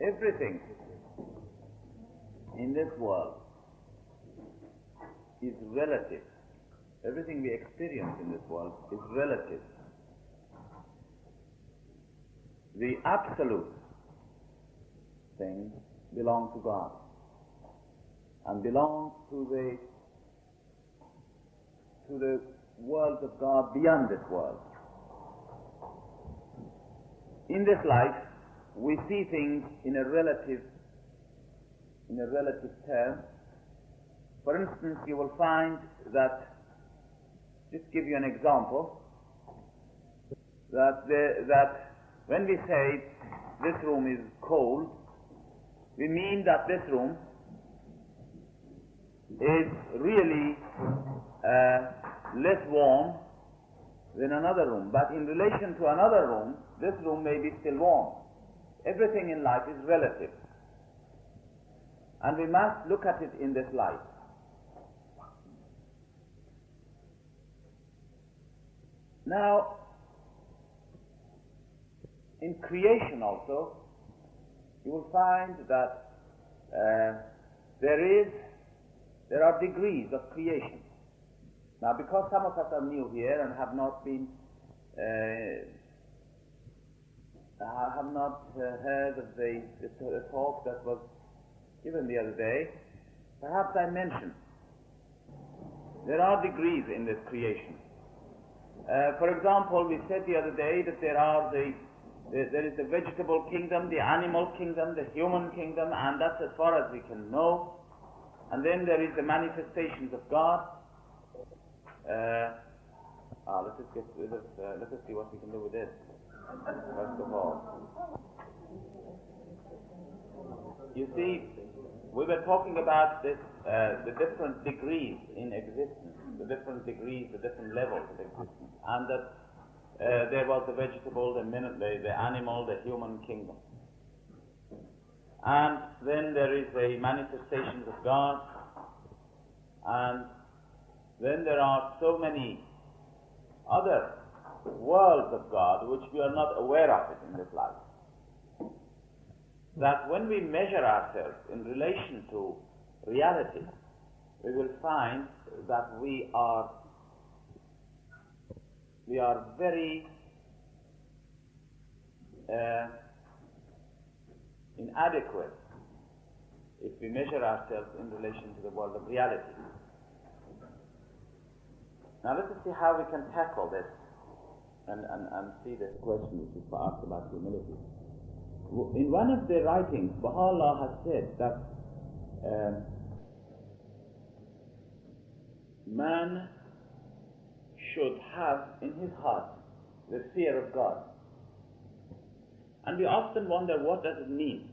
everything in this world is relative. Everything we experience in this world is relative. The absolute thing belongs to God and belongs to the world of God beyond this world. In this life, we see things in a relative term. For instance, you will find that, just give you an example, that when we say this room is cold, we mean that this room is really less warm than another room. But in relation to another room, this room may be still warm. Everything in life is relative. And we must look at it in this light. Now, in creation also, you will find that there are degrees of creation. Now, because some of us are new here and have not been heard of the talk that was given the other day, perhaps I mention there are degrees in this creation. For example, we said the other day that there is the vegetable kingdom, the animal kingdom, the human kingdom, and that's as far as we can know. And then there is the manifestations of God. Let us see what we can do with this. First of all, you see, we were talking about this, the different degrees in existence, the different degrees, the different levels of existence, and that there was the vegetable, the animal, the human kingdom. And then there is the manifestations of God, and then there are so many other worlds of God which we are not aware of it in this life. That when we measure ourselves in relation to reality, we will find that we are very inadequate if we measure ourselves in relation to the world of reality. Now let us see how we can tackle this and see this question which is asked about humility. In one of the writings, Baha'u'llah has said that man should have in his heart the fear of God. And we often wonder, what does it mean?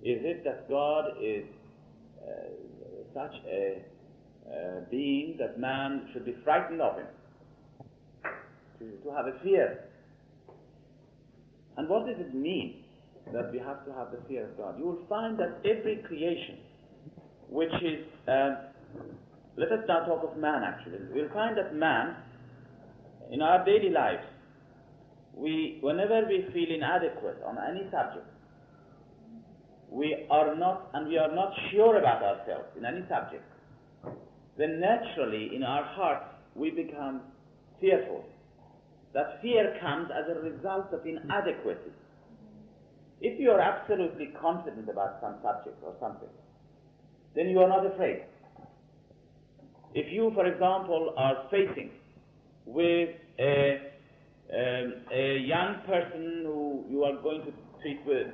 Is it that God is such a being that man should be frightened of him, to have a fear? And what does it mean that we have to have the fear of God? You will find that every creation which is, let us now talk of man actually. We'll find that man, in our daily lives, whenever we feel inadequate on any subject, we are not sure about ourselves in any subject, then naturally in our hearts we become fearful. That fear comes as a result of inadequacy. If you are absolutely confident about some subject or something, then you are not afraid. If you, for example, are facing with a young person who you are going to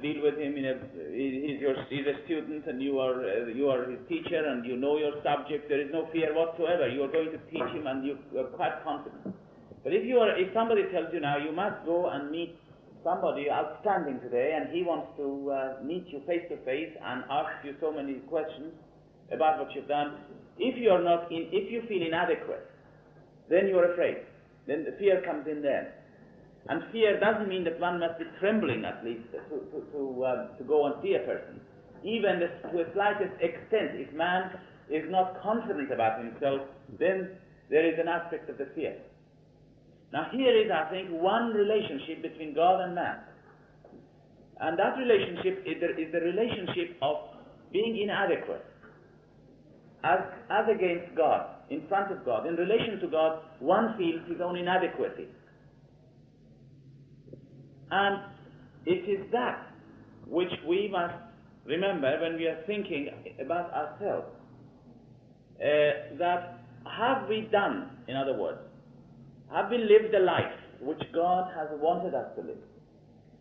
deal with him he's a student and you are his teacher and you know your subject, there is no fear whatsoever. You are going to teach him and you are quite confident. But if somebody tells you now you must go and meet somebody outstanding today and he wants to meet you face to face and ask you so many questions about what you've done, if you feel inadequate, then you are afraid. Then the fear comes in there. And fear doesn't mean that one must be trembling, at least, to go and see a person. Even to a slightest extent, if man is not confident about himself, then there is an aspect of the fear. Now here is, I think, one relationship between God and man. And that relationship is the relationship of being inadequate as against God, in front of God. In relation to God, one feels his own inadequacy. And it is that which we must remember when we are thinking about ourselves. That have we done, in other words, have we lived the life which God has wanted us to live?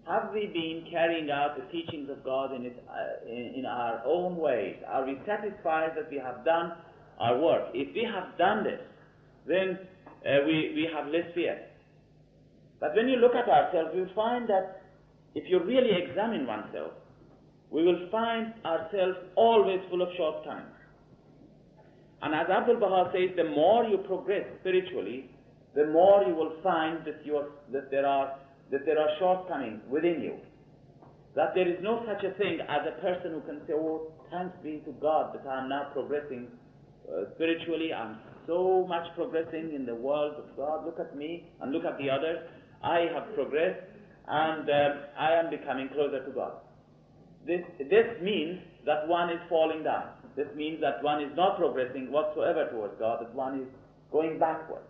Have we been carrying out the teachings of God in our own ways? Are we satisfied that we have done our work? If we have done this, then we have less fear. But when you look at ourselves, we will find that if you really examine oneself, we will find ourselves always full of shortcomings. And as Abdu'l-Bahá says, the more you progress spiritually, the more you will find that there are shortcomings within you. That there is no such a thing as a person who can say, oh, thanks be to God that I am now progressing spiritually. I'm so much progressing in the world of God. Look at me and look at the others. I have progressed and I am becoming closer to God. This means that one is falling down. This means that one is not progressing whatsoever towards God, that one is going backwards.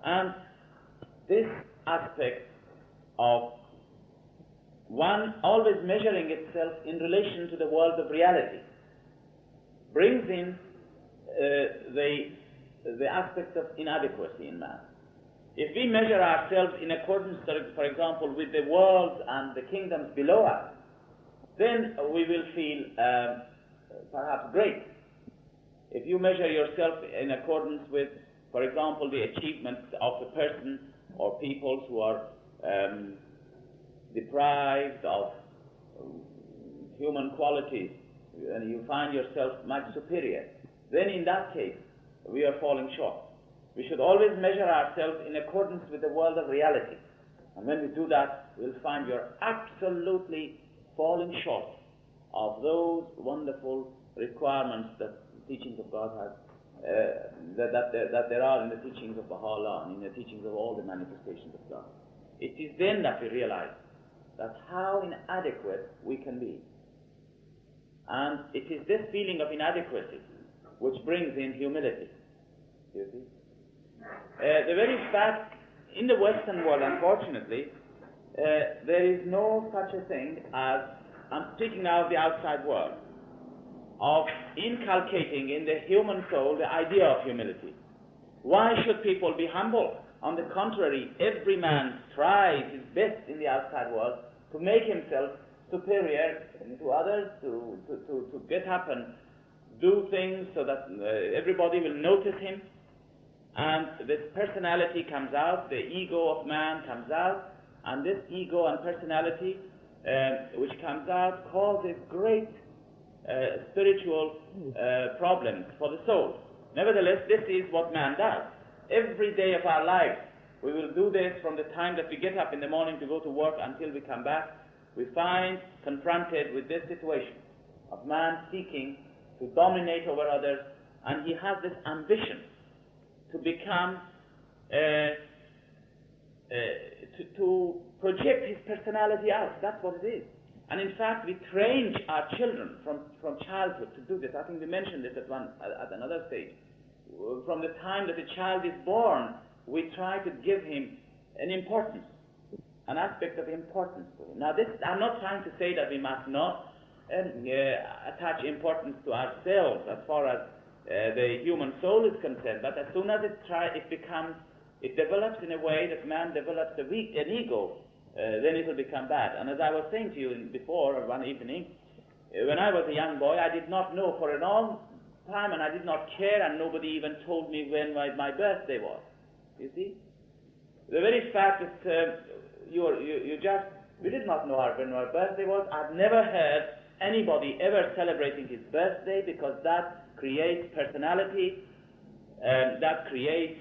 And this aspect of one always measuring itself in relation to the world of reality brings in the aspect of inadequacy in man. If we measure ourselves in accordance, for example, with the world and the kingdoms below us, then we will feel perhaps great. If you measure yourself in accordance with, for example, the achievements of a person or peoples who are deprived of human qualities, and you find yourself much superior, then in that case we are falling short. We should always measure ourselves in accordance with the world of reality. And when we do that, we'll find we are absolutely falling short of those wonderful requirements that the teachings of God has, that there are in the teachings of Baha'u'llah and in the teachings of all the manifestations of God. It is then that we realize that how inadequate we can be. And it is this feeling of inadequacy which brings in humility. You see? The very fact, in the Western world, unfortunately, there is no such a thing as, I'm speaking now of the outside world, of inculcating in the human soul the idea of humility. Why should people be humble? On the contrary, every man tries his best in the outside world to make himself superior to others, to get up and do things so that everybody will notice him. And this personality comes out, the ego of man comes out, and this ego and personality which comes out causes great spiritual problems for the soul. Nevertheless, this is what man does. Every day of our life, we will do this from the time that we get up in the morning to go to work until we come back. We find confronted with this situation of man seeking to dominate over others, and he has this ambition to become, to project his personality out. That's what it is. And in fact, we train our children from childhood to do this. I think we mentioned this at another stage. From the time that a child is born, we try to give him an importance, an aspect of importance to him. Now, I'm not trying to say that we must not attach importance to ourselves as far as the human soul is concerned, but as soon as it develops in a way that man develops an ego, then it will become bad. And as I was saying to you before, one evening, when I was a young boy, I did not know for a long time, and I did not care, and nobody even told me when my birthday was. You see? The very fact that we did not know when our birthday was. I've never heard anybody ever celebrating his birthday, because that creates personality, that creates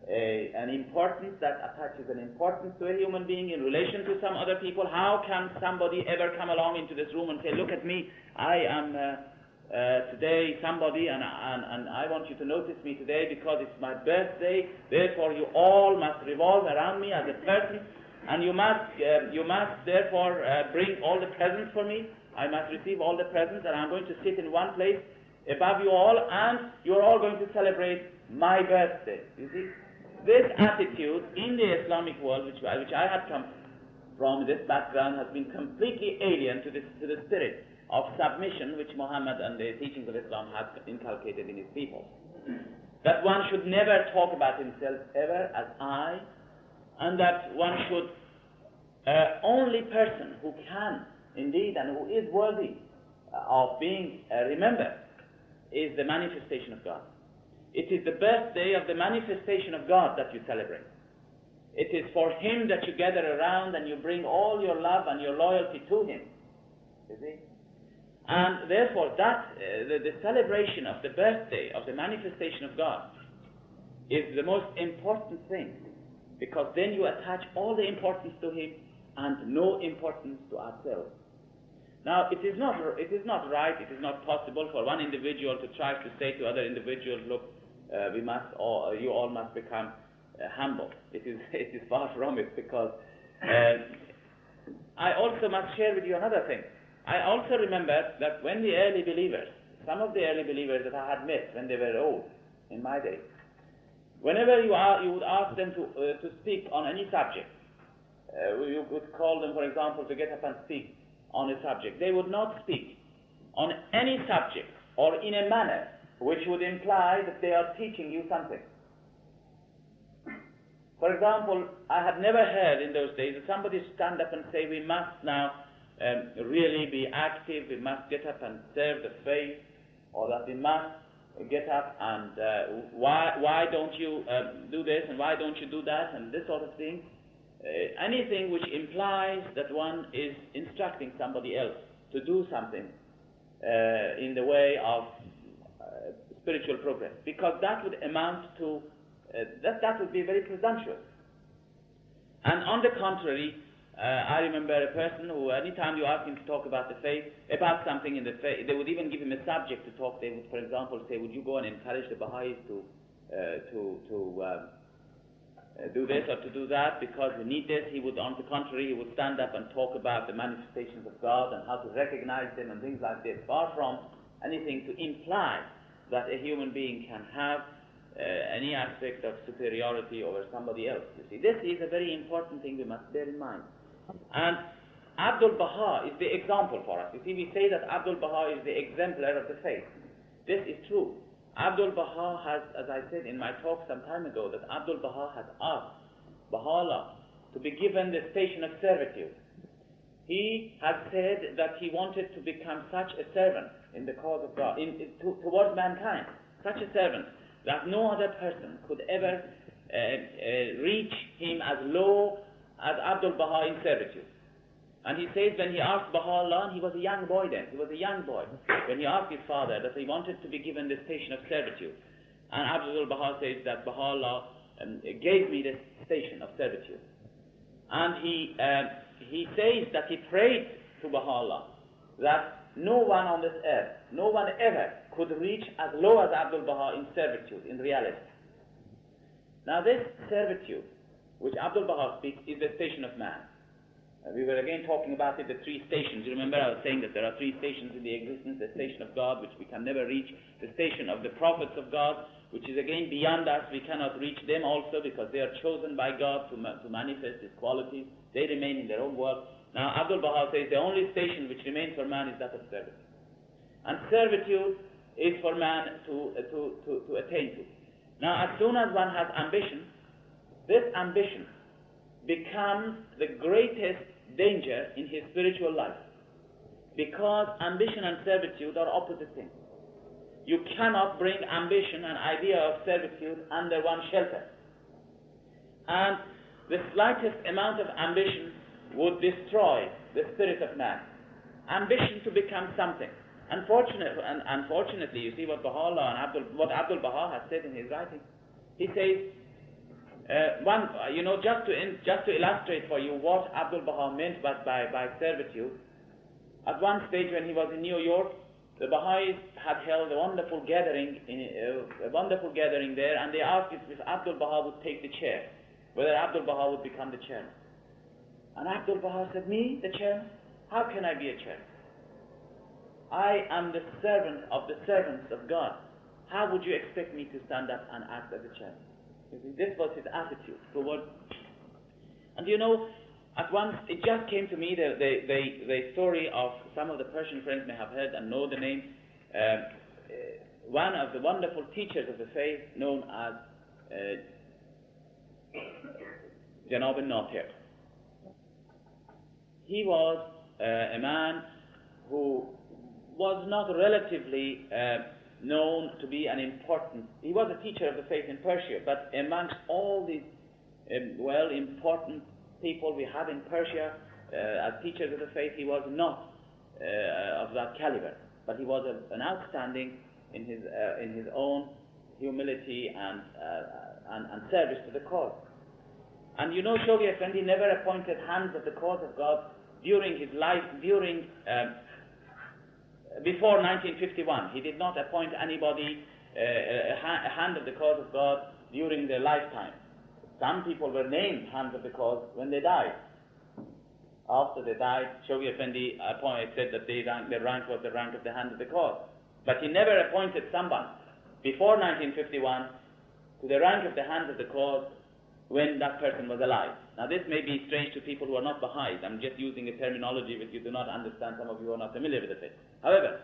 an importance, that attaches an importance to a human being in relation to some other people. How can somebody ever come along into this room and say, look at me, I am today somebody, and I want you to notice me today because it's my birthday, therefore you all must revolve around me as a person? and you must therefore bring all the presents for me. I must receive all the presents, and I'm going to sit in one place above you all, and you're all going to celebrate my birthday. You see, this attitude in the Islamic world, which I had come from, this background, has been completely alien to the spirit of submission which Muhammad and the teachings of Islam have inculcated in his people. That one should never talk about himself ever as I, and that one should only person who can indeed and who is worthy of being remembered is the manifestation of God. It is the birthday of the manifestation of God that you celebrate. It is for Him that you gather around and you bring all your love and your loyalty to Him. You see? And therefore the celebration of the birthday of the manifestation of God is the most important thing, because then you attach all the importance to Him and no importance to ourselves. Now, it is not right, it is not possible for one individual to try to say to other individuals, look, you all must become humble. It is far from it, because I also must share with you another thing. I also remember that when the early believers, some of the early believers that I had met when they were old, in my day, whenever you would ask them to speak on any subject, you would call them, for example, to get up and speak on a subject. They would not speak on any subject or in a manner which would imply that they are teaching you something. For example, I had never heard in those days that somebody stand up and say, we must now really be active, we must get up and serve the faith, or that we must get up and why don't you do this and why don't you do that and this sort of thing. Anything which implies that one is instructing somebody else to do something in the way of spiritual progress, because that would amount to that would be very presumptuous. And on the contrary, I remember a person who, anytime you ask him to talk about the faith, about something in the faith, they would even give him a subject to talk. They would, for example, say, would you go and encourage the Baha'is to do this or to do that, because we need this? He would, on the contrary, he would stand up and talk about the manifestations of God and how to recognize them and things like this, far from anything to imply that a human being can have any aspect of superiority over somebody else. You see, this is a very important thing we must bear in mind. And Abdu'l-Bahá is the example for us. You see, we say that Abdu'l-Bahá is the exemplar of the faith. This is true. Abdu'l-Bahá has, as I said in my talk some time ago, that Abdu'l-Bahá has asked Baha'u'llah to be given the station of servitude. He has said that he wanted to become such a servant in the cause of God, towards mankind, such a servant that no other person could ever reach him as low as Abdu'l-Bahá in servitude. And he says, when he asked Baha'u'llah, he was a young boy then, he was a young boy, when he asked his father that he wanted to be given the station of servitude. And Abdu'l-Bahá says that Baha'u'llah gave me the station of servitude. And he says that he prayed to Baha'u'llah that no one on this earth, no one ever could reach as low as Abdu'l-Bahá in servitude, in reality. Now this servitude, which Abdu'l-Bahá speaks, is the station of man. We were again talking about it, the three stations. You remember I was saying that there are three stations in the existence: the station of God, which we can never reach; the station of the prophets of God, which is again beyond us. We cannot reach them also, because they are chosen by God to manifest His qualities. They remain in their own world. Now Abdu'l-Bahá says the only station which remains for man is that of servitude. And servitude is for man to attain to. Now as soon as one has ambition, this ambition becomes the greatest danger in his spiritual life, because ambition and servitude are opposite things. You cannot bring ambition and idea of servitude under one shelter. And the slightest amount of ambition would destroy the spirit of man. Ambition to become something. Unfortunately, you see what Baha'u'llah and what Abdu'l-Bahá has said in his writing. He says, just to illustrate for you what Abdu'l-Bahá meant by servitude, at one stage when he was in New York, the Baha'is had held a wonderful gathering there, and they asked if Abdu'l-Bahá would take the chair, whether Abdu'l-Bahá would become the chairman. And Abdu'l-Bahá said, me, the chairman? How can I be a chairman? I am the servant of the servants of God. How would you expect me to stand up and act as a chairman? You see, this was his attitude toward. And you know, at once it just came to me the story of some of the Persian friends may have heard and know the name. One of the wonderful teachers of the faith known as Janab al-Natir. He was a man who was not relatively known to be an important. He was a teacher of the faith in Persia, but amongst all these important people we have in Persia as teachers of the faith, he was not of that caliber. But he was an outstanding in his own humility and service to the cause. And you know, Shoghi Effendi never appointed hands of the cause of God during his life, before 1951. He did not appoint anybody a hand of the cause of God during their lifetime. Some people were named hands of the cause when they died. After they died, Shoghi Effendi said that their rank was the rank of the hand of the cause. But he never appointed someone before 1951 to the rank of the hand of the cause when that person was alive. Now this may be strange to people who are not Baha'is. I'm just using a terminology which you do not understand, some of you are not familiar with it. However,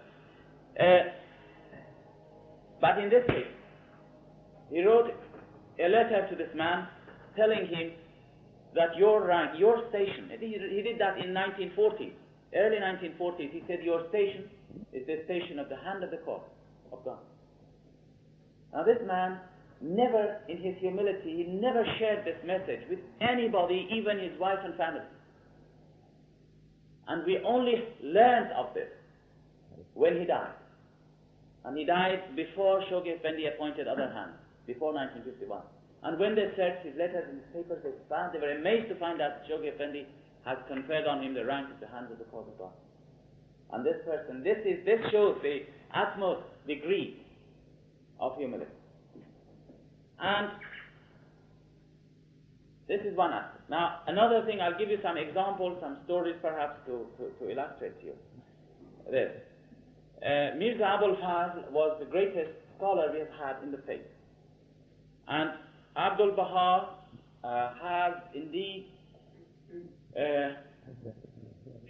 but in this case, he wrote a letter to this man telling him that your rank, your station, he did that in 1940s, early 1940s, he said your station is the station of the hand of the cause of God. Now this man never, in his humility, he never shared this message with anybody, even his wife and family. And we only learned of this when he died. And he died before Shoghi Effendi appointed other hands, before 1951. And when they searched his letters and his papers, they were amazed to find that Shoghi Effendi has conferred on him the rank of the hands of the cause of God. And this person, this shows the utmost degree of humility. And this is one aspect. Now, another thing, I'll give you some examples, some stories perhaps to illustrate to you this. Mirza Abul-Fazl was the greatest scholar we have had in the faith. And Abdu'l-Bahá has indeed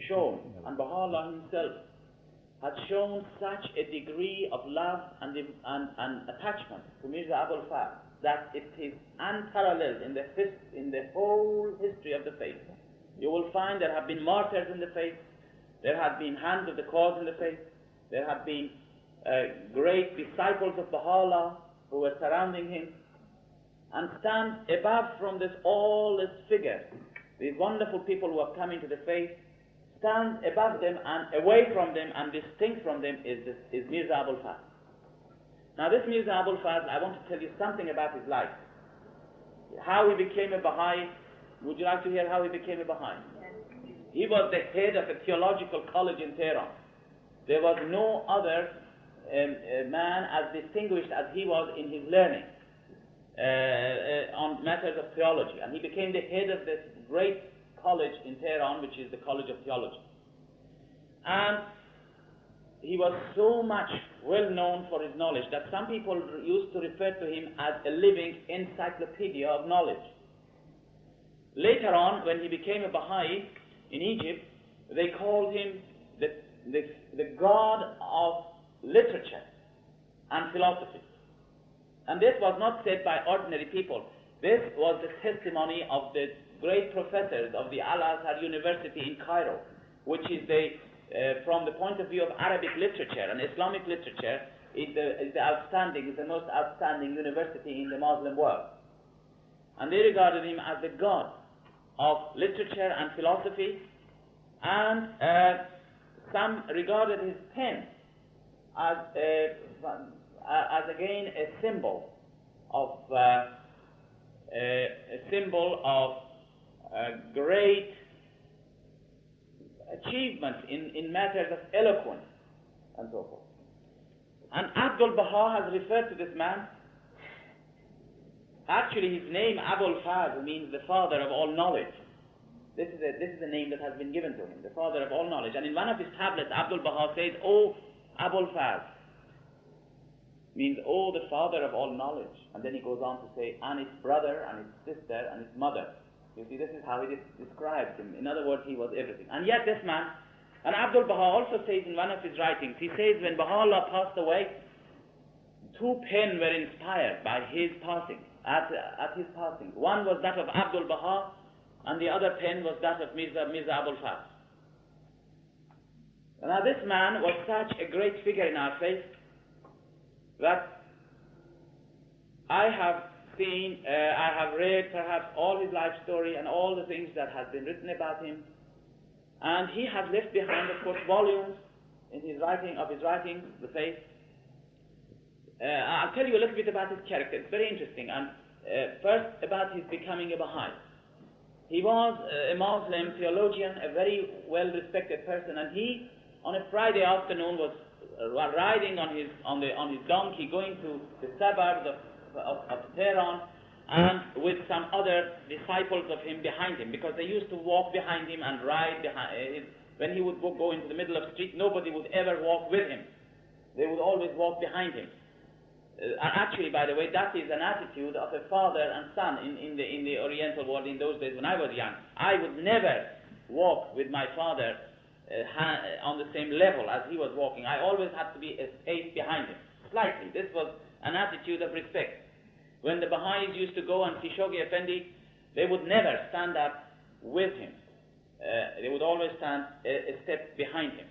shown, and Baha'u'llah himself has shown such a degree of love and attachment to Mirza Abul-Fazl that it is unparalleled in the whole history of the faith. You will find there have been martyrs in the faith, there have been hands of the cause in the faith, there have been great disciples of Baha'u'llah who were surrounding him, and stand above from all this figure, these wonderful people who have come into the faith, stand above them and away from them and distinct from them is Mirza Abul-Fazl. Now this Mirza Abul-Fazl, I want to tell you something about his life. How he became a Baha'i. Would you like to hear how he became a Baha'i? He was the head of a theological college in Tehran. There was no other man as distinguished as he was in his learning on matters of theology. And he became the head of this great college in Tehran, which is the College of Theology. And he was so much well known for his knowledge that some people used to refer to him as a living encyclopedia of knowledge. Later on, when he became a Baha'i in Egypt, they called him the god of literature and philosophy. And this was not said by ordinary people. This was the testimony of the great professors of the Al-Azhar University in Cairo, which is from the point of view of Arabic literature and Islamic literature, is the most outstanding university in the Muslim world. And they regarded him as the god of literature and philosophy, and some regarded his pen as again a symbol of great achievements in matters of eloquence and so forth. And Abdu'l-Bahá has referred to this man. Actually, his name Abul-Fazl means the father of all knowledge. This is a name that has been given to him, the father of all knowledge. And in one of his tablets, Abdu'l-Bahá says, "O Abul-Faz," means, "Oh, the father of all knowledge." And then he goes on to say, "and his brother, and his sister, and his mother." You see, this is how he describes him. In other words, he was everything. And yet this man, and Abdu'l-Bahá also says in one of his writings, he says when Baha'u'llah passed away, 2 pens were inspired by his passing, at his passing. One was that of Abdu'l-Bahá, and the other pen was that of Mirza Abul-Faz. Now this man was such a great figure in our faith that I have seen, I have read perhaps all his life story and all the things that have been written about him, and he has left behind, of course, volumes in his writings, the faith. I'll tell you a little bit about his character. It's very interesting. And first about his becoming a Baha'i. He was a Muslim theologian, a very well-respected person, and he, on a Friday afternoon, was riding on his donkey, going to the suburbs of Tehran, and with some other disciples of him behind him, because they used to walk behind him and ride behind him. When he would go into the middle of the street, nobody would ever walk with him. They would always walk behind him. Actually, by the way, that is an attitude of a father and son in the Oriental world in those days when I was young. I would never walk with my father on the same level as he was walking. I always had to be a pace behind him, slightly. This was an attitude of respect. When the Baha'is used to go and see Shoghi Effendi, they would never stand up with him. They would always stand a step behind him.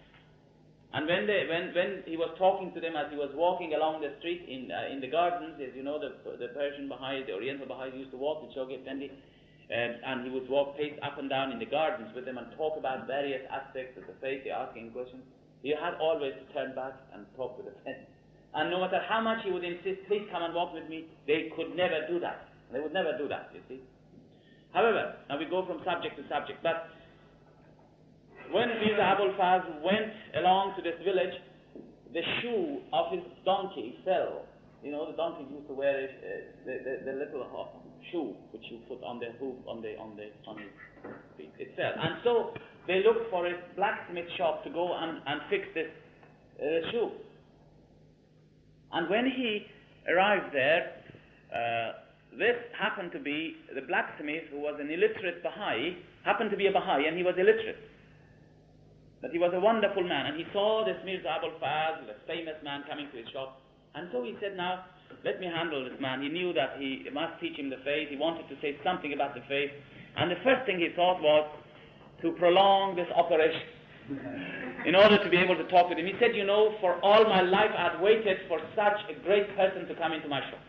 And when he was talking to them as he was walking along the street in the gardens, as you know, the Persian Baha'i, the Oriental Baha'i used to walk with Shoghi Effendi, and he would walk pace up and down in the gardens with them and talk about various aspects of the faith, asking questions. He had always to turn back and talk with the friend. And no matter how much he would insist, "Please come and walk with me," they could never do that. They would never do that, you see. However, now we go from subject to subject, but when Mirza Abul-Faz went along to this village, the shoe of his donkey fell. You know, the donkeys used to wear the little shoe which you put on the hoof on his feet. It fell, and so they looked for a blacksmith shop to go and fix this shoe. And when he arrived there, this happened to be the blacksmith, who was an illiterate Baha'i, happened to be a Baha'i, and he was illiterate. But he was a wonderful man, and he saw this Mirza Abul-Faz, the famous man, coming to his shop, and so he said, "Now, let me handle this man." He knew that he must teach him the faith. He wanted to say something about the faith, and the first thing he thought was to prolong this operation in order to be able to talk with him. He said, "You know, for all my life I had waited for such a great person to come into my shop.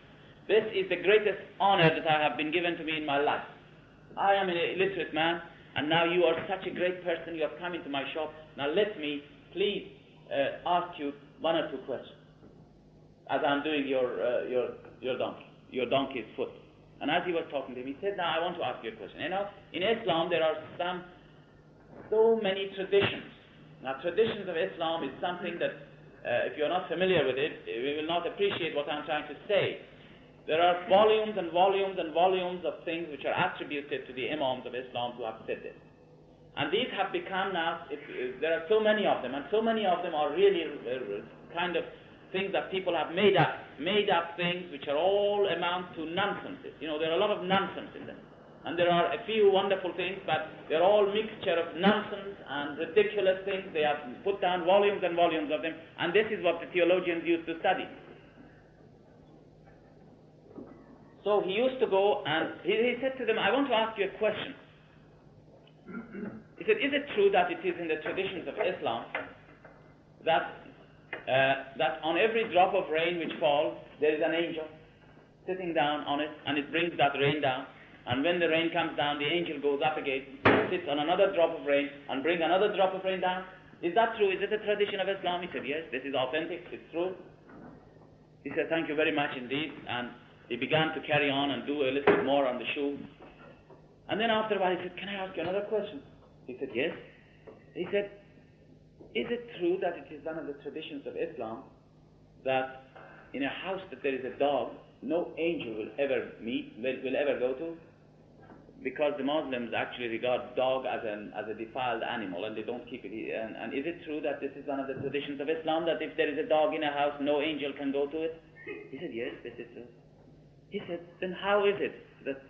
This is the greatest honor that I have been given to me in my life. I am an illiterate man, and now you are such a great person, you have come into my shop. Now let me please ask you 1 or 2 questions, as I'm doing your donkey's foot." And as he was talking to him, he said, "Now I want to ask you a question. You know, in Islam there are so many traditions. Now traditions of Islam is something that if you're not familiar with it, we will not appreciate what I'm trying to say. There are volumes and volumes and volumes of things which are attributed to the Imams of Islam who have said this. And these have become now, there are so many of them, and so many of them are really kind of things that people have made up things which are all amount to nonsenses. You know, there are a lot of nonsense in them. And there are a few wonderful things, but they're all mixture of nonsense and ridiculous things. They have put down volumes and volumes of them, and this is what the theologians used to study. So he used to go and he said to them, "I want to ask you a question." He said, "Is it true that it is in the traditions of Islam that on every drop of rain which falls, there is an angel sitting down on it, and it brings that rain down? And when the rain comes down, the angel goes up again, sits on another drop of rain, and brings another drop of rain down. Is that true? Is it a tradition of Islam?" He said, "Yes, this is authentic, it's true." He said, "Thank you very much indeed." And he began to carry on and do a little bit more on the shoe. And then after a while he said, "Can I ask you another question?" He said, "Yes." He said, "Is it true that it is one of the traditions of Islam that in a house that there is a dog, no angel will ever go to? because the Muslims actually regard dog as a defiled animal and they don't keep it. And is it true that this is one of the traditions of Islam, that if there is a dog in a house, no angel can go to it? He said, yes, this is true. He said, then how is it that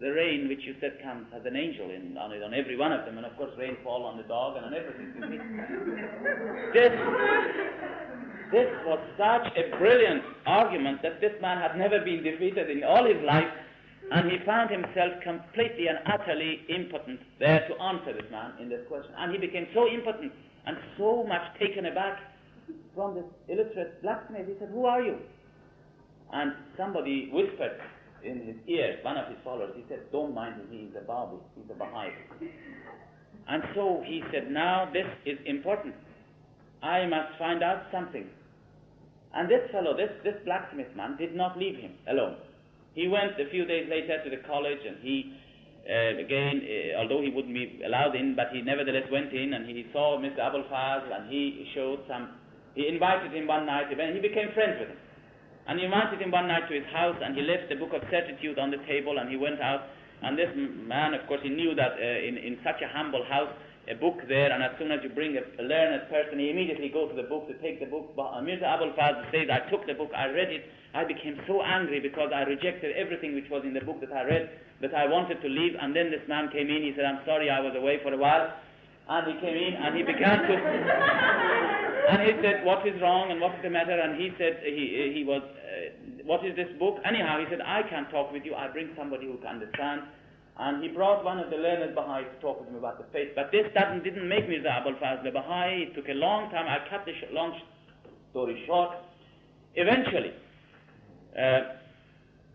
the rain which you said comes has an angel on every one of them, and of course rain fall on the dog and on everything? This was such a brilliant argument that this man had never been defeated in all his life, and he found himself completely and utterly impotent there to answer this man in this question. And he became so impotent and so much taken aback from this illiterate blacksmith. He said, who are you? And somebody whispered in his ears, one of his followers, he said, don't mind him, he is a Baha'i, he's a Baha'i. And so he said, now this is important. I must find out something. And this fellow, this blacksmith man, did not leave him alone. He went a few days later to the college, and he, although he wouldn't be allowed in, but he nevertheless went in, and he saw Mr. Abul-Fazl, and he invited him one night, and he became friends with him. And he invited him one night to his house, and he left the book of Servitude on the table, and he went out. And this man, of course, he knew that in such a humble house, a book there, and as soon as you bring a learned person, he immediately goes to the book to take the book. Mirza Abul-Fazl says, I took the book, I read it, I became so angry because I rejected everything which was in the book that I read, that I wanted to leave. And then this man came in, he said, I'm sorry, I was away for a while. And he came in and he began to, and he said, what is wrong and what is the matter? And he said, he was, what is this book? Anyhow, he said, I can't talk with you, I bring somebody who can understand. And he brought one of the learned Baha'i to talk with him about the faith. But this didn't make Mirza Abul-Fazl a Baha'i. It took a long time. I cut the long story short. Eventually,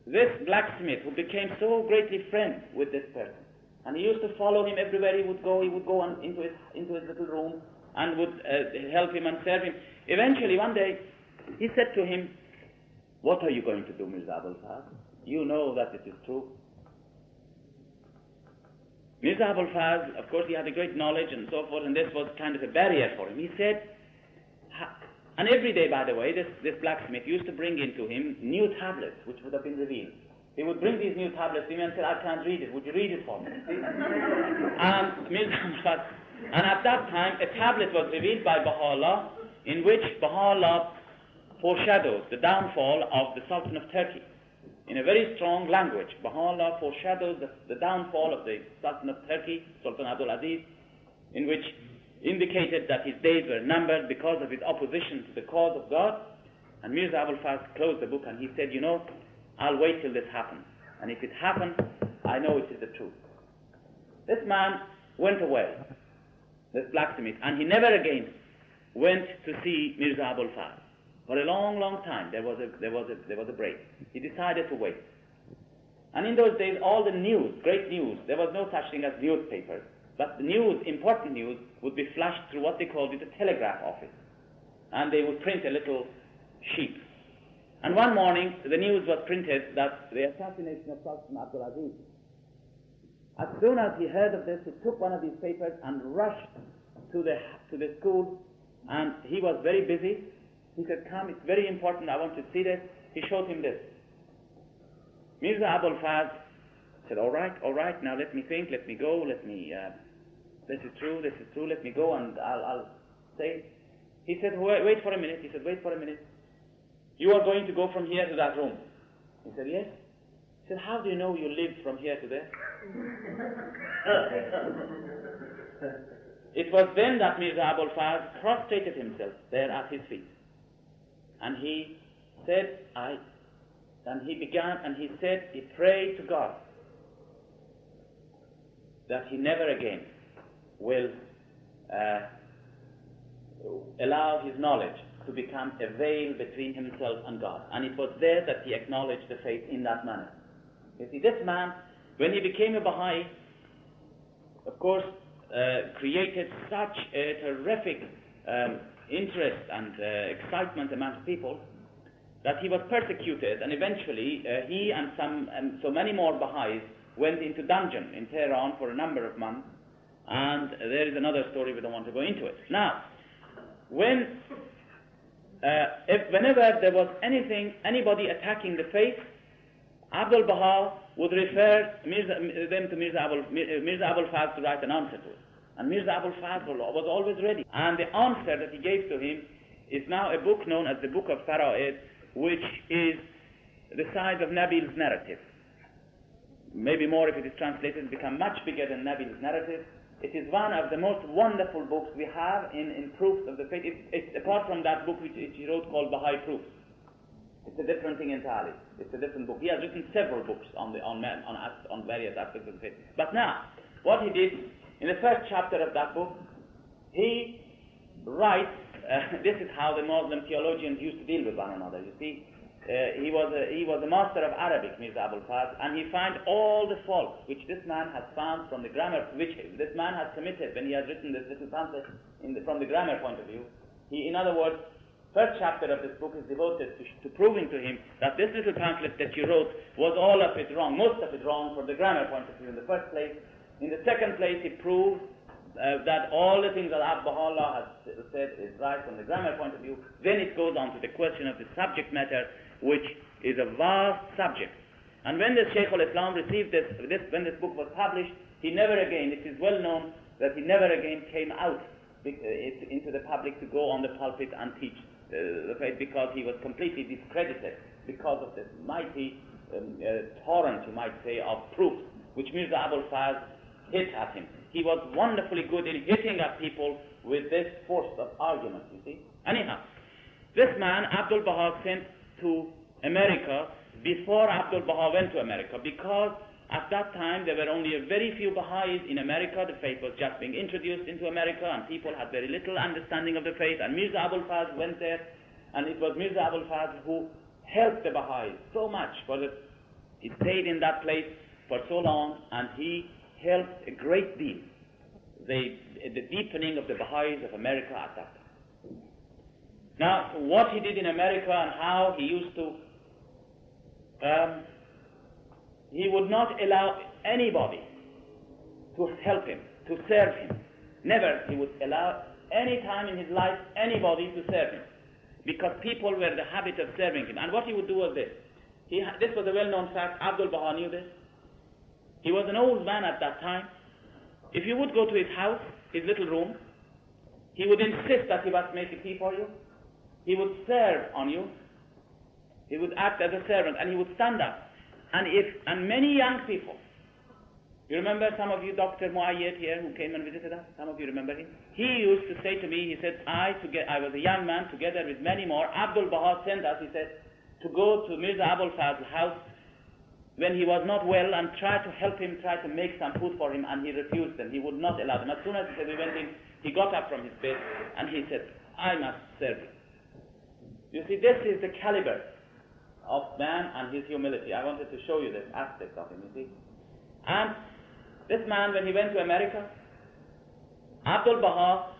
this blacksmith, who became so greatly friends with this person, and he used to follow him everywhere he would go into his little room and would help him and serve him. Eventually, one day, he said to him, what are you going to do, Mirza Abul-Fazl? You know that it is true. Mirza Abul-Fazl, of course, he had a great knowledge and so forth, and this was kind of a barrier for him. He said, and every day, by the way, this blacksmith used to bring into him new tablets which would have been revealed. He would bring these new tablets to him and say, I can't read it, would you read it for me? And Mirza Abul-Fazl, and at that time, a tablet was revealed by Baha'u'llah in which Baha'u'llah foreshadows the downfall of the Sultan of Turkey. In a very strong language, Baha'u'llah foreshadows the downfall of the Sultan of Turkey, Sultan Abdu'l-Aziz, in which indicated that his days were numbered because of his opposition to the cause of God. And Mirza Abul-Fazl closed the book and he said, you know, I'll wait till this happens. And if it happens, I know it is the truth. This man went away, this blacksmith, and he never again went to see Mirza Abul-Fazl. For a long, long time, there was a break. He decided to wait. And in those days, all the news, great news, there was no such thing as newspapers. But the news, important news, would be flashed through what they called the telegraph office. And they would print a little sheet. And one morning, the news was printed that the assassination of Sultan Abdu'l-Aziz. As soon as he heard of this, he took one of these papers and rushed to the school. And he was very busy. He said, come, it's very important, I want to see this. He showed him this. Mirza Abul-Fazl said, all right, now let me think, let me go, this is true, let me go and I'll say it. He said, wait for a minute. He said, wait for a minute. You are going to go from here to that room. He said, yes. He said, how do you know you live from here to there? It was then that Mirza Abul-Fazl prostrated himself there at his feet. And he said, he prayed to God that he never again will allow his knowledge to become a veil between himself and God. And it was there that he acknowledged the faith in that manner. You see, this man, when he became a Baha'i, of course, created such a terrific interest and excitement among people that he was persecuted, and eventually he and so many more Baha'is went into dungeon in Tehran for a number of months, and there is another story, we don't want to go into it. Now, whenever there was anybody attacking the faith, Abdu'l-Bahá would refer them to Mirza Abul Fazl to write an answer to it. And Mirza Abul Fazl was always ready. And the answer that he gave to him is now a book known as the Book of Fara'id, which is the size of Nabil's narrative. Maybe more if it is translated, become much bigger than Nabil's narrative. It is one of the most wonderful books we have in proofs of the faith. It's apart from that book which he wrote called Baha'i Proofs. It's a different thing entirely. It's a different book. He has written several books on various aspects of the faith. But now, what he did in the first chapter of that book, he writes. This is how the Muslim theologians used to deal with one another. You see, he was a master of Arabic, Mirza Abul Fazl, and he found all the faults which this man has found from the grammar, which this man has committed when he has written this little pamphlet from the grammar point of view. In other words, first chapter of this book is devoted to proving to him that this little pamphlet that you wrote was all of it wrong, most of it wrong from the grammar point of view in the first place. In the second place, he proved that all the things that Abdu'l-Bahá has said is right from the grammar point of view. Then it goes on to the question of the subject matter, which is a vast subject. And when the Shaykh al-Islam received when this book was published, he never again, it is well known that he never again came out into the public to go on the pulpit and teach the faith, because he was completely discredited because of this mighty torrent, you might say, of proofs which Mirza Abul Fazl hit at him. He was wonderfully good in hitting at people with this force of argument, you see. Anyhow, this man, Abdu'l-Bahá, sent to America before Abdu'l-Bahá went to America, because at that time there were only a very few Baha'is in America. The faith was just being introduced into America, and people had very little understanding of the faith. And Mirza Abul Fazl went there, and it was Mirza Abul Fazl who helped the Baha'is so much, because he stayed in that place for so long, and he helped a great deal the deepening of the Baha'is of America at that time. Now, what he did in America and how he used to, he would not allow anybody to help him, to serve him. Never he would allow any time in his life anybody to serve him, because people were in the habit of serving him. And what he would do was this. This was a well-known fact. Abdu'l-Bahá knew this. He was an old man at that time. If you would go to his house, his little room, he would insist that he must make a tea for you. He would serve on you. He would act as a servant, and he would stand up. And many young people, you remember some of you Dr. Muayyad here who came and visited us? Some of you remember him? He used to say to me, he said, I was a young man together with many more. Abdu'l-Bahá sent us, he said, to go to Mirza Abul Fazl's house when he was not well and try to help him, try to make some food for him, and he refused them. He would not allow them. As soon as we went in, he got up from his bed and he said, I must serve you. You see, this is the caliber of man and his humility. I wanted to show you this aspect of him, you see. And this man, when he went to America, Abdu'l-Bahá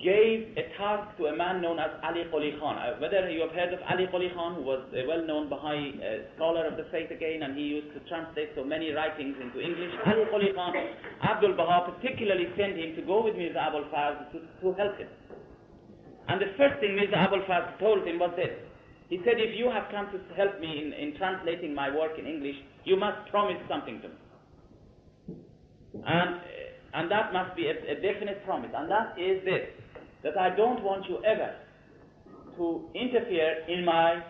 gave a task to a man known as Ali Quli Khan. Whether you have heard of Ali Quli Khan, who was a well-known Baha'i scholar of the faith again, and he used to translate so many writings into English. Ali Quli Khan, Abdu'l-Bahá particularly sent him to go with Mirza Abul Fazl to help him. And the first thing Mirza Abul Fazl told him was this. He said, if you have come to help me in translating my work in English, you must promise something to me. And that must be a definite promise. And that is this, that I don't want you ever to interfere in my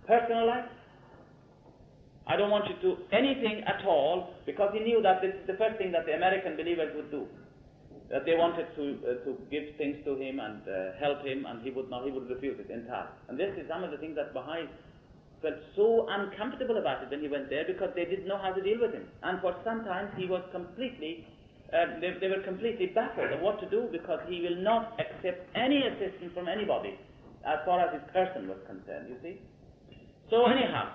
personal life. I don't want you to anything at all, because he knew that this is the first thing that the American believers would do. That they wanted to give things to him and help him, and he would refuse it entirely. And this is some of the things that Baha'is felt so uncomfortable about it when he went there, because they didn't know how to deal with him. And for some time he was completely, they were completely baffled of what to do, because he will not accept any assistance from anybody as far as his person was concerned, you see. So anyhow,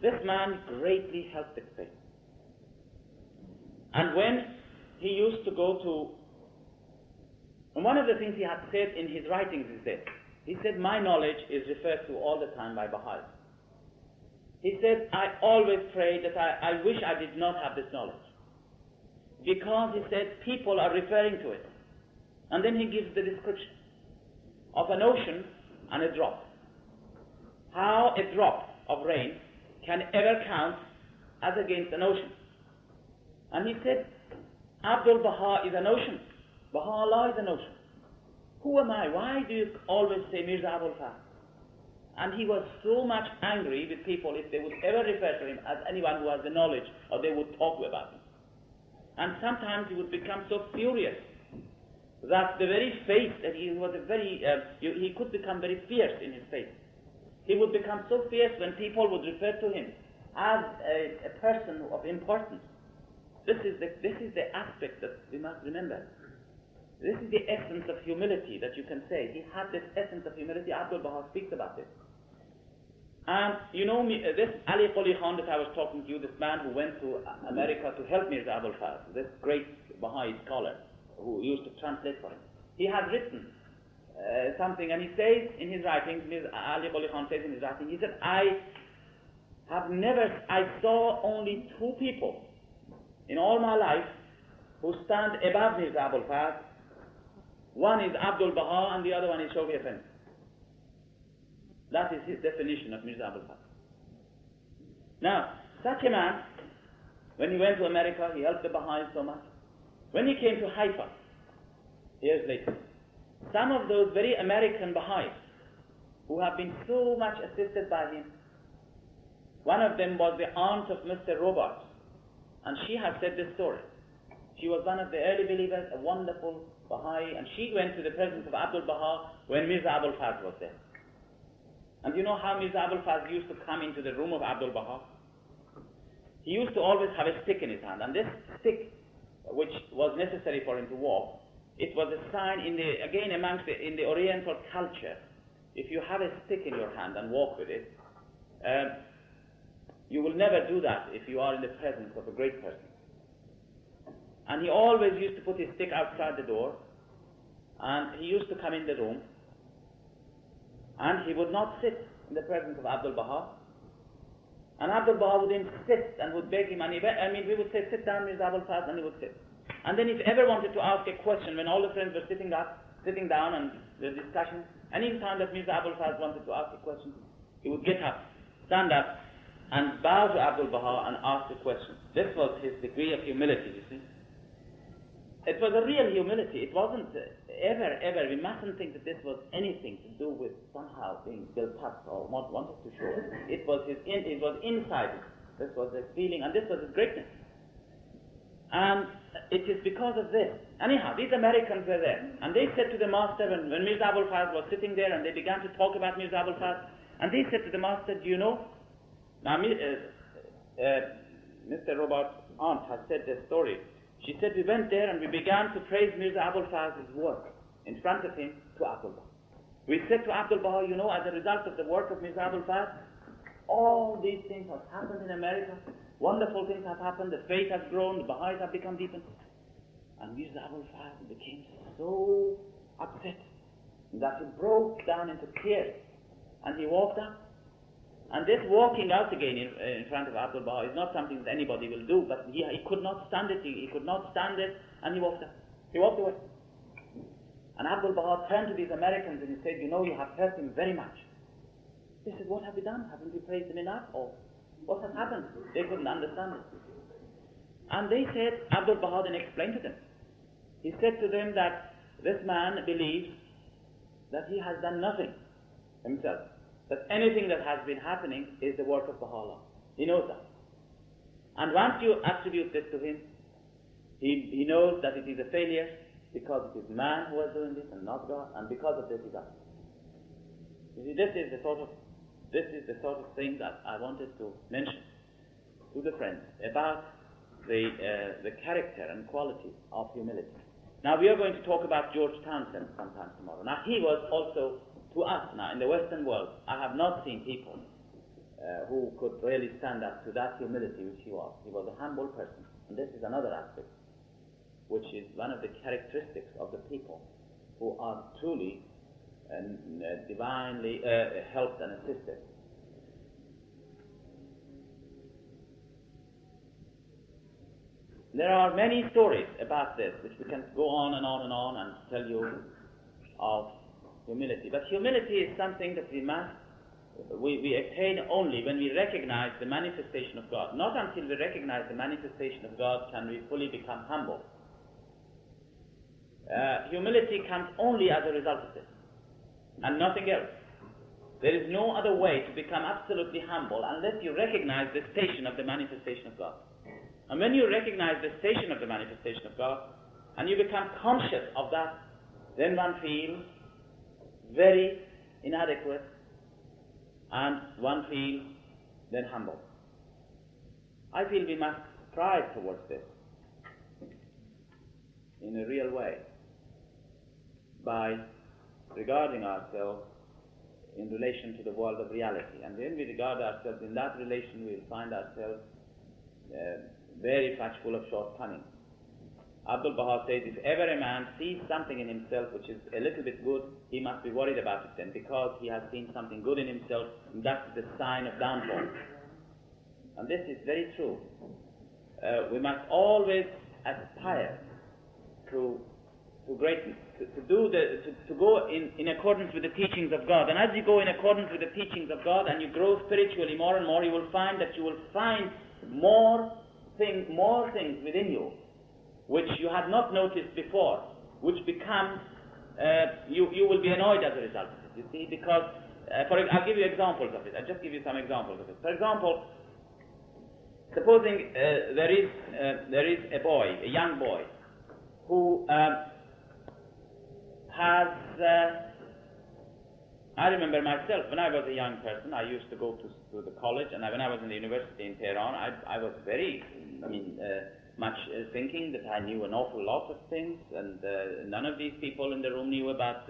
this man greatly helped the faith. And when he used to go to, and one of the things he had said in his writings is this. He said, my knowledge is referred to all the time by Baha'is. He said, I always pray that I wish I did not have this knowledge. Because, he said, people are referring to it. And then he gives the description of an ocean and a drop. How a drop of rain can ever count as against an ocean. And he said, Abdu'l-Bahá is an ocean. Baha'u'llah is an ocean. Who am I? Why do you always say Mirza Abul-Faz? And he was so much angry with people if they would ever refer to him as anyone who has the knowledge, or they would talk about him. And sometimes he would become so furious that the very face that he was he could become very fierce in his face. He would become so fierce when people would refer to him as a person of importance. This is the aspect that we must remember. This is the essence of humility that you can say. He had this essence of humility. Abdu'l-Bahá speaks about it. And you know, this Ali Quli Khan that I was talking to you, this man who went to America to help Mirza Abul-Faz, this great Baha'i scholar who used to translate for him, he has written something, and he says in his writings, Ali Quli Khan says in his writing, he said, I saw only two people in all my life who stand above Mirza Abul-Faz. One is Abdu'l-Bahá and the other one is Shawki Effendi. That is his definition of Mirza Abul-Faz. Now, such a man, when he went to America, he helped the Baha'is so much. When he came to Haifa, years later, some of those very American Baha'is who have been so much assisted by him, one of them was the aunt of Mr. Roberts, and she has said this story. She was one of the early believers, a wonderful Baha'i, and she went to the presence of Abdu'l-Bahá when Mirza Abul-Faz was there. And you know how Mirza Abul-Faz used to come into the room of Abdu'l-Bahá? He used to always have a stick in his hand, and this stick, which was necessary for him to walk, it was a sign in the Oriental culture. If you have a stick in your hand and walk with it, you will never do that if you are in the presence of a great person. And he always used to put his stick outside the door, and he used to come in the room, and he would not sit in the presence of Abdu'l-Bahá. And Abdu'l-Bahá would insist and would beg him, and we would say, sit down, Mirza Abul-Faz, and he would sit. And then if he ever wanted to ask a question, when all the friends were sitting down and the discussion, any time that Mirza Abul-Faz wanted to ask a question, he would get up, stand up, and bow to Abdu'l-Bahá and ask a question. This was his degree of humility, you see. It was a real humility. It wasn't ever, we mustn't think that this was anything to do with somehow being built up or wanted to show. It was inside. This was his feeling, and this was his greatness. And it is because of this. Anyhow, these Americans were there, and they said to the master, when Mirza Abul-Faz was sitting there, and they began to talk about Mirza Abul-Faz, and they said to the master, do you know, now Mr. Robert's aunt has said this story. She said, we went there and we began to praise Mirza Abul-Faz's work in front of him to Abdu'l-Bahá. We said to Abdu'l-Bahá, you know, as a result of the work of Mirza Abul-Faz, all these things have happened in America. Wonderful things have happened. The faith has grown. The Baha'is have become deepened. And Mirza Abul-Faz became so upset that he broke down into tears. And he walked out. And this walking out again in front of Abdu'l-Bahá is not something that anybody will do, but he could not stand it, he could not stand it, and he walked out. He walked away. And Abdu'l-Bahá turned to these Americans and he said, you know, you have hurt him very much. They said, what have we done? Haven't we praised him enough? Or what has happened? They couldn't understand it. And they said, Abdu'l-Bahá then explained to them. He said to them that this man believes that he has done nothing himself. That anything that has been happening is the work of Baha'u'llah. He knows that. And once you attribute this to him, he knows that it is a failure because it is man who is doing this and not God, and because of this he does. You see, this is the sort of thing that I wanted to mention to the friends about the character and quality of humility. Now we are going to talk about George Townsend sometime tomorrow. Now he was also, to us now in the Western world, I have not seen people who could really stand up to that humility which he was. He was a humble person, and this is another aspect which is one of the characteristics of the people who are truly divinely helped and assisted. There are many stories about this which we can go on and on and on and tell you of humility. But humility is something that we must we attain only when we recognize the manifestation of God. Not until we recognize the manifestation of God can we fully become humble. Humility comes only as a result of this, and nothing else. There is no other way to become absolutely humble unless you recognize the station of the manifestation of God. And when you recognize the station of the manifestation of God, and you become conscious of that, then one feels very inadequate, and one feels then humble. I feel we must strive towards this in a real way by regarding ourselves in relation to the world of reality. And when we regard ourselves in that relation, we will find ourselves very much full of shortcomings. Abdu'l-Bahá says, if ever a man sees something in himself which is a little bit good, he must be worried about it then, because he has seen something good in himself, and that's the sign of downfall. And this is very true. We must always aspire to greatness, to go in accordance with the teachings of God. And as you go in accordance with the teachings of God and you grow spiritually more and more, you will find that you will find more things within you which you had not noticed before, which become, you will be annoyed as a result of it, you see, because, I'll give you examples of it. I'll just give you some examples of it. For example, supposing there is a boy, a young boy, who has, I remember myself, when I was a young person, I used to go to the college, and when I was in the university in Tehran, I was very, much thinking that I knew an awful lot of things, and none of these people in the room knew about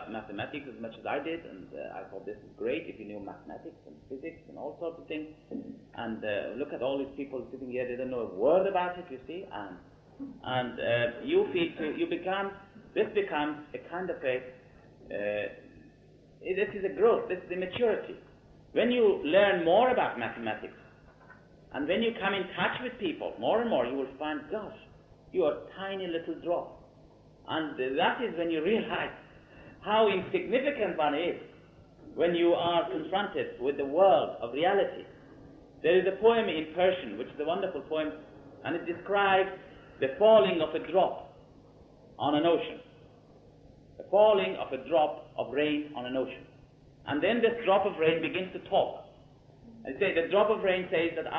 mathematics as much as I did, and I thought this is great if you knew mathematics and physics and all sorts of things, and look at all these people sitting here, they don't know a word about it, you see, and this becomes a kind of this is a growth, this is a maturity. When you learn more about mathematics, and when you come in touch with people more and more, you will find, gosh, you are a tiny little drop. And that is when you realize how insignificant one is when you are confronted with the world of reality. There is a poem in Persian, which is a wonderful poem, and it describes the falling of a drop on an ocean. The falling of a drop of rain on an ocean. And then this drop of rain begins to talk. And the drop of rain says that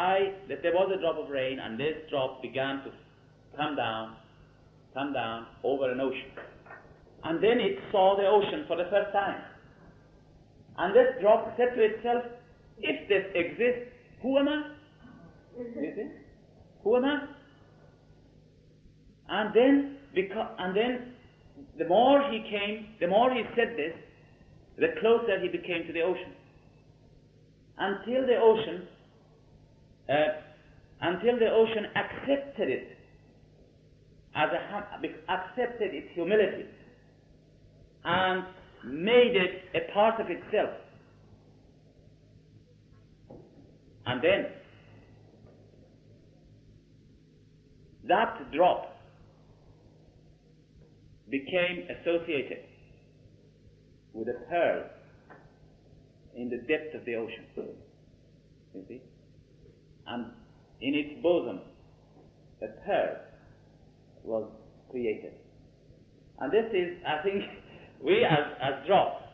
there was a drop of rain, and this drop began to come down over an ocean. And then it saw the ocean for the first time. And this drop said to itself, if this exists, who am I? You see? Who am I? And then the more he said this, the closer he became to the ocean. Until the ocean accepted it accepted its humility and made it a part of itself. And then that drop became associated with a pearl in the depth of the ocean, you see, and in its bosom a pearl was created. And this is, I think, we as drops,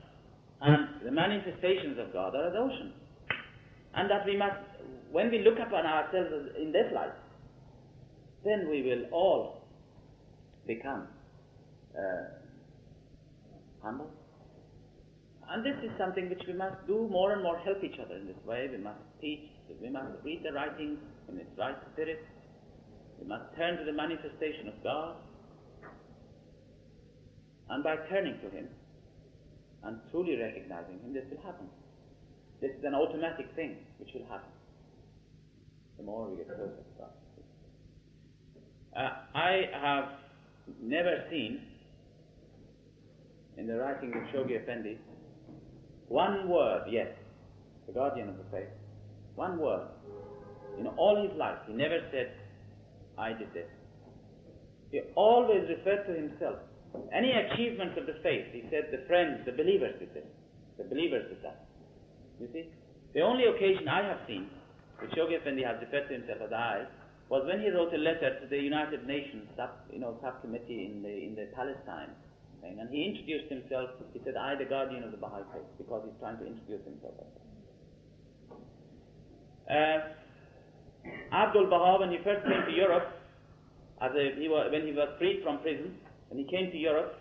and the manifestations of God are as ocean, and that we must, when we look upon ourselves in this light, then we will all become humble. And this is something which we must do more and more, help each other in this way. We must teach, we must read the writings in its right spirit. We must turn to the manifestation of God. And by turning to Him and truly recognizing Him, this will happen. This is an automatic thing which will happen the more we get closer to God. I have never seen in the writings of Shoghi Effendi one word yet, the guardian of the faith, one word. In all his life, he never said, I did this. He always referred to himself. Any achievements of the faith, he said, the friends, the believers did this. The believers did that. You see? The only occasion I have seen, which Shoghi Effendi has referred to himself as I, was when he wrote a letter to the United Nations subcommittee in the Palestine thing, and he introduced himself. He said, "I, the guardian of the Baha'i faith," because he's trying to introduce himself. Abdu'l-Bahá, when he first came to Europe, when he was freed from prison, when he came to Europe,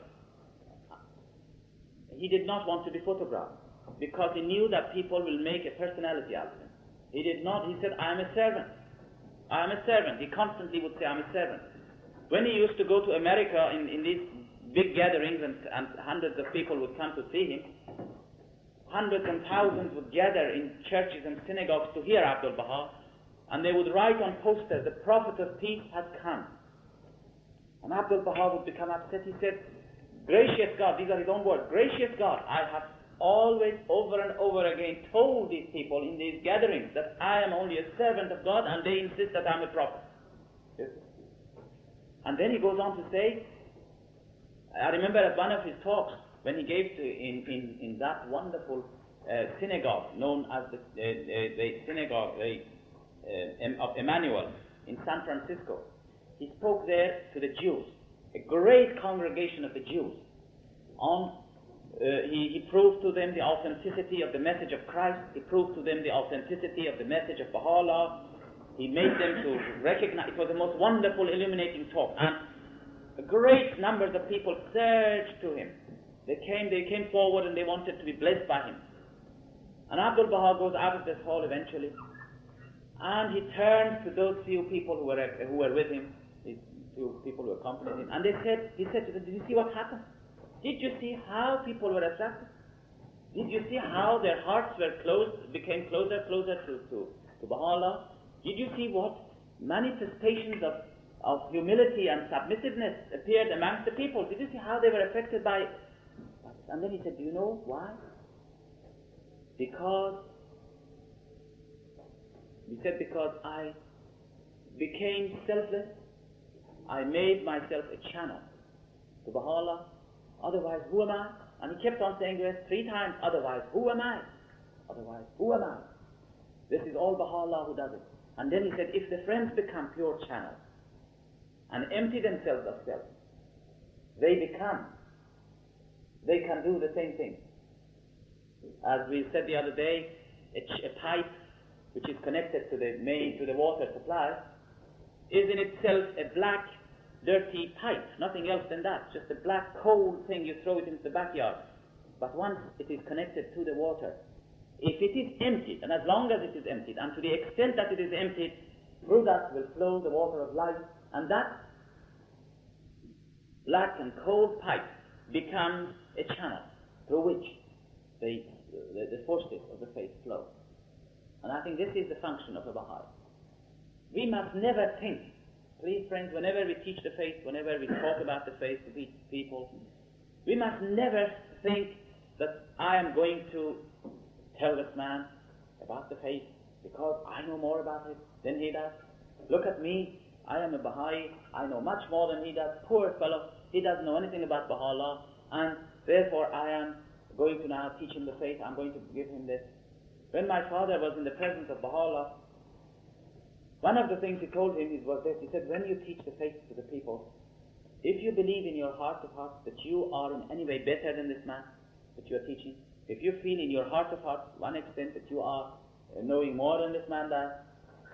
he did not want to be photographed because he knew that people will make a personality out of him. He did not. He said, "I am a servant. I am a servant." He constantly would say, "I'm a servant." When he used to go to America in these big gatherings and hundreds of people would come to see him, hundreds and thousands would gather in churches and synagogues to hear Abdu'l-Bahá, and they would write on posters, "The Prophet of Peace has come." And Abdu'l-Bahá would become upset. He said, "Gracious God," these are his own words, "Gracious God, I have always over and over again told these people in these gatherings that I am only a servant of God, and they insist that I'm a prophet." Yes. And then he goes on to say, I remember at one of his talks when he gave in that wonderful synagogue known as the synagogue of Emmanuel in San Francisco. He spoke there to the Jews, a great congregation of the Jews. He proved to them the authenticity of the message of Christ. He proved to them the authenticity of the message of Baha'u'llah. He made them to recognize. It was the most wonderful, illuminating talk. And great numbers of people surged to him. They came forward and they wanted to be blessed by him. And Abdu'l-Bahá goes out of this hall eventually, and he turns to those few people who were with him, these few people who accompanied him, and he said to them, "Did you see what happened? Did you see how people were attracted? Did you see how their hearts became closer to Baha'u'llah? Did you see what manifestations of humility and submissiveness appeared amongst the people? Did you see how they were affected by it?" And then he said, "Do you know why? Because I became selfless. I made myself a channel to Baha'u'llah. Otherwise, who am I?" And he kept on saying this 3 times, "Otherwise, who am I? Otherwise, who am I?" This is all Baha'u'llah who does it. And then he said, if the friends become pure channels and empty themselves of self, they can do the same thing. As we said the other day, a pipe which is connected to the water supply is in itself a black, dirty pipe, nothing else than that, just a black, cold thing. You throw it into the backyard. But once it is connected to the water, if it is emptied, and as long as it is emptied, and to the extent that it is emptied, through that will flow the water of life, and that black and cold pipe becomes a channel through which the forces of the faith flow. And I think this is the function of a Baha'i. We must never think, please friends, whenever we teach the faith, whenever we talk about the faith to people, we must never think that I am going to tell this man about the faith because I know more about it than he does. Look at me, I am a Baha'i, I know much more than he does. Poor fellow, he doesn't know anything about Baha'u'llah, and therefore I am going to now teach him the faith, I'm going to give him this. When my father was in the presence of Baha'u'llah, one of the things he told him was this. He said, when you teach the faith to the people, if you believe in your heart of hearts that you are in any way better than this man that you are teaching, if you feel in your heart of hearts, one extent, that you are knowing more than this man does,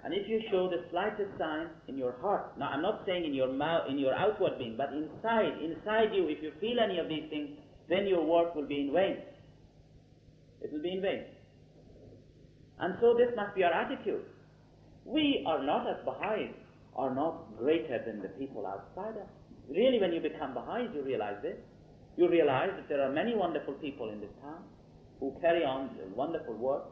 and if you show the slightest sign in your heart, now I'm not saying in your mouth, in your outward being, but inside you, if you feel any of these things, then your work will be in vain. It will be in vain. And so this must be our attitude. We are not, as Baha'is, are not greater than the people outside us. Really, when you become Baha'is, you realize this. You realize that there are many wonderful people in this town who carry on wonderful works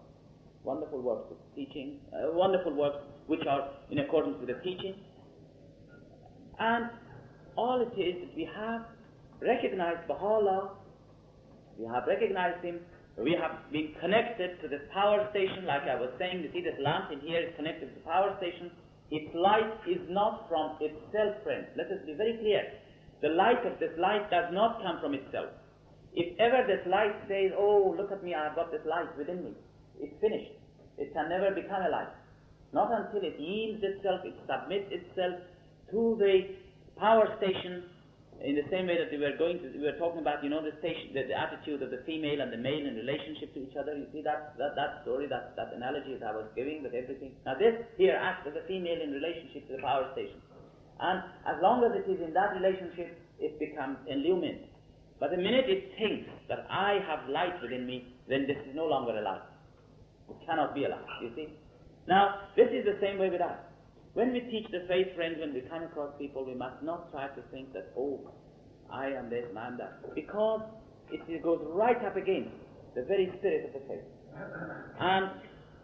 of teaching, wonderful works which are in accordance with the teaching. And all it is that we have recognized Baha'u'llah, we have recognized him, we have been connected to this power station, like I was saying. You see, this lamp in here is connected to the power station. Its light is not from itself, friends. Let us be very clear. The light of this light does not come from itself. If ever this light says, oh, look at me, I've got this light within me, it's finished. It can never become alive. Not until it yields itself, it submits itself to the power station, in the same way that we were talking about, you know, the attitude of the female and the male in relationship to each other. You see that story, that analogy that I was giving with everything. Now this here acts as a female in relationship to the power station. And as long as it is in that relationship, it becomes illumined. But the minute it thinks that I have light within me, then this is no longer a light. It cannot be a light, you see. Now, this is the same way with us. When we teach the faith, friends, when we come across people, we must not try to think that, oh, I am this, I am that. Because it goes right up against the very spirit of the faith. And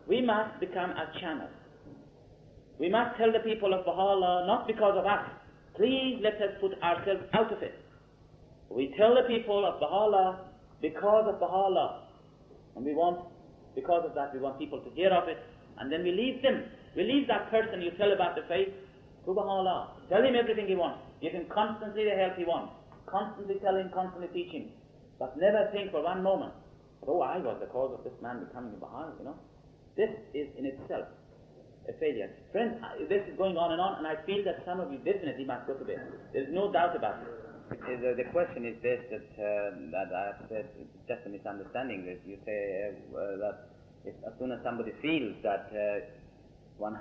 we must become a channel. We must tell the people of Baha'u'llah, not because of us. Please let us put ourselves out of it. We tell the people of Baha'u'llah because of Baha'u'llah. And because of that, we want people to hear of it. And then we leave them. We leave that person you tell about the faith to Baha'u'llah. Tell him everything he wants. Give him constantly the help he wants. Constantly tell him, constantly teach him. But never think for one moment, oh, I was the cause of this man becoming a Baha'i, you know. This is in itself a failure. Friends, this is going on, and I feel that some of you definitely must go to bed. There's no doubt about it. The question is this, that I have said, it's just a misunderstanding. That you say that if, as soon as somebody feels that one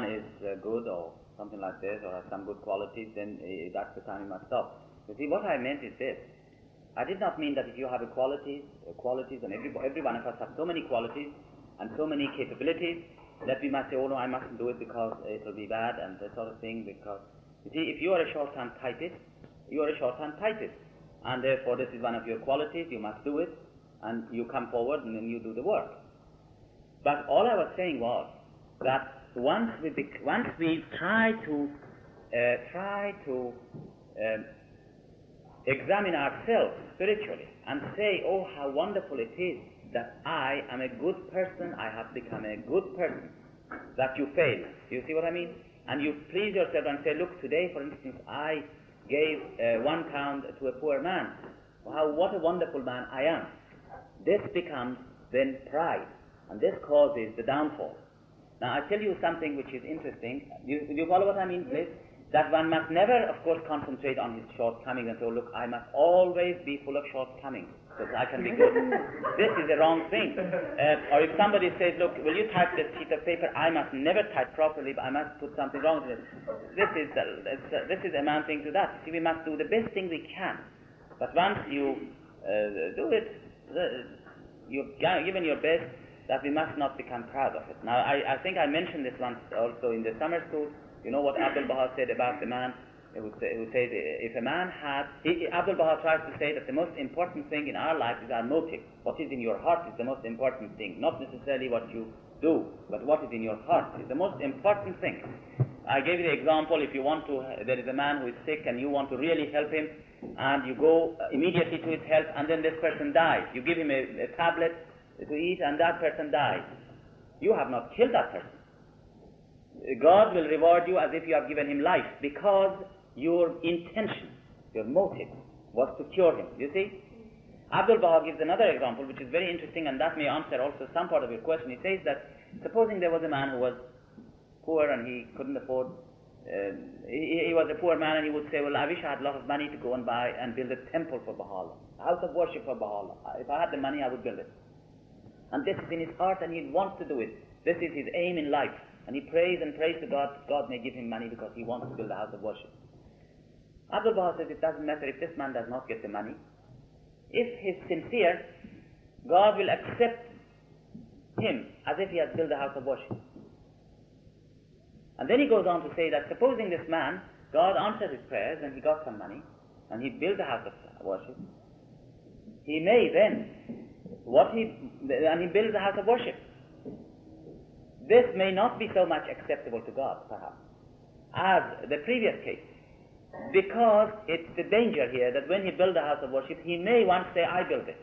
is good or something like this, or has some good qualities, then that's the time you must stop. You see, what I meant is this. I did not mean that if you have qualities, and every one of us have so many qualities and so many capabilities, that we must say, oh no, I mustn't do it because it will be bad and that sort of thing. Because, you see, if you are a shorthand typist, you are a shorthand typist, and therefore this is one of your qualities, you must do it, and you come forward and then you do the work. But all I was saying was that once we try to examine ourselves spiritually and say, oh, how wonderful it is that I am a good person, I have become a good person, that you fail. Do you see what I mean? And you please yourself and say, look, today, for instance, I gave £1 to a poor man. What a wonderful man I am. This becomes then pride, and this causes the downfall. Now, I tell you something which is interesting. Do you follow what I mean, please? That one must never, of course, concentrate on his shortcomings and say, look, I must always be full of shortcomings, because I can be good. This is the wrong thing. Or if somebody says, look, will you type this sheet of paper? I must never type properly, but I must put something wrong with it. This is amounting to that. See, we must do the best thing we can. But once you do it, you've given your best, that we must not become proud of it. Now, I think I mentioned this once also in the summer school. You know what Abdu'l-Bahá said about the man who says if a man had... Abdu'l-Bahá tries to say that the most important thing in our life is our motive. What is in your heart is the most important thing. Not necessarily what you do, but what is in your heart is the most important thing. I gave you the example, if you want to... There is a man who is sick and you want to really help him, and you go immediately to his help, and then this person dies. You give him a tablet to eat, and that person dies. You have not killed that person. God will reward you as if you have given him life, because your intention, your motive, was to cure him. You see? Abdu'l-Bahá gives another example which is very interesting, and that may answer also some part of your question. He says that supposing there was a man who was poor and he couldn't afford, he was a poor man, and he would say, well, I wish I had a lot of money to go and buy and build a temple for Baha'u'llah, a house of worship for Baha'u'llah. If I had the money, I would build it. And this is in his heart, and he wants to do it. This is his aim in life. And he prays and prays to God. God may give him money because he wants to build a house of worship. Abdu'l-Bahá says it doesn't matter if this man does not get the money. If he's sincere, God will accept him as if he has built a house of worship. And then he goes on to say that supposing this man, God answered his prayers and he got some money, and he built a house of worship, he may then, and he builds a house of worship. This may not be so much acceptable to God, perhaps, as the previous case, because it's the danger here that when he builds a house of worship, he may once say, I built it,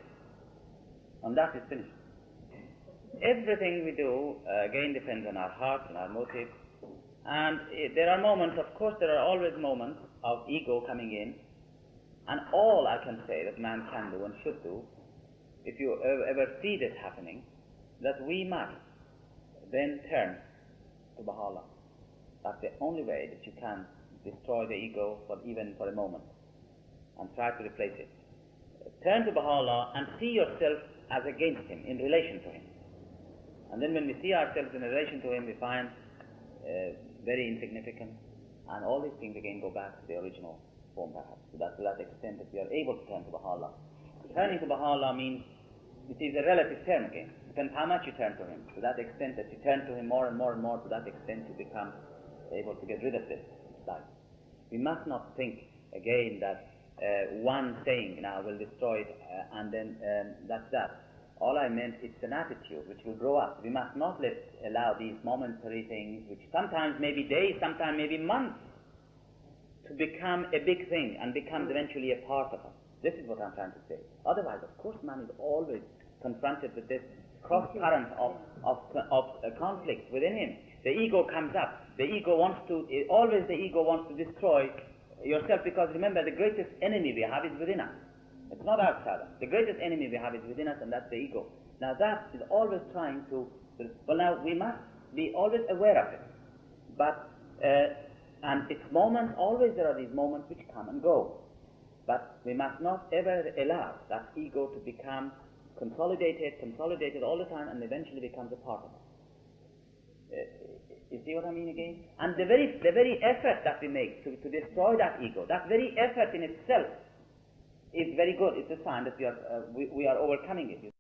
and that is finished. Everything we do, again, depends on our heart and our motive, and there are moments, of course, there are always moments of ego coming in, and all I can say that man can do and should do, if you ever see this happening, that we must then turn to Baha'u'llah. That's the only way that you can destroy the ego even for a moment and try to replace it. Turn to Baha'u'llah and see yourself as against him, in relation to him. And then when we see ourselves in relation to him, we find very insignificant, and all these things again go back to the original form perhaps. So that's to that extent that we are able to turn to Baha'u'llah. Turning to Baha'u'llah means, it is a relative term again. Depends how much you turn to him. To that extent that you turn to him more and more and more, to that extent you become able to get rid of this life. We must not think again that one saying now will destroy it and then that's that. All I meant, it's an attitude which will grow up. We must not allow these momentary things, which sometimes may be days, sometimes maybe months, to become a big thing and becomes eventually a part of us. This is what I'm trying to say. Otherwise, of course, man is always confronted with this cross current of conflict within him. The ego comes up. The ego wants to destroy yourself, because remember, the greatest enemy we have is within us. It's not outside us. The greatest enemy we have is within us, and that's the ego. Now that is always trying to, well, now we must be always aware of it. But, and its moments, always there are these moments which come and go. But we must not ever allow that ego to become consolidated all the time, and eventually becomes a part of us. You see what I mean again? And the very effort that we make to destroy that ego, that very effort in itself is very good. It's a sign that we are overcoming it.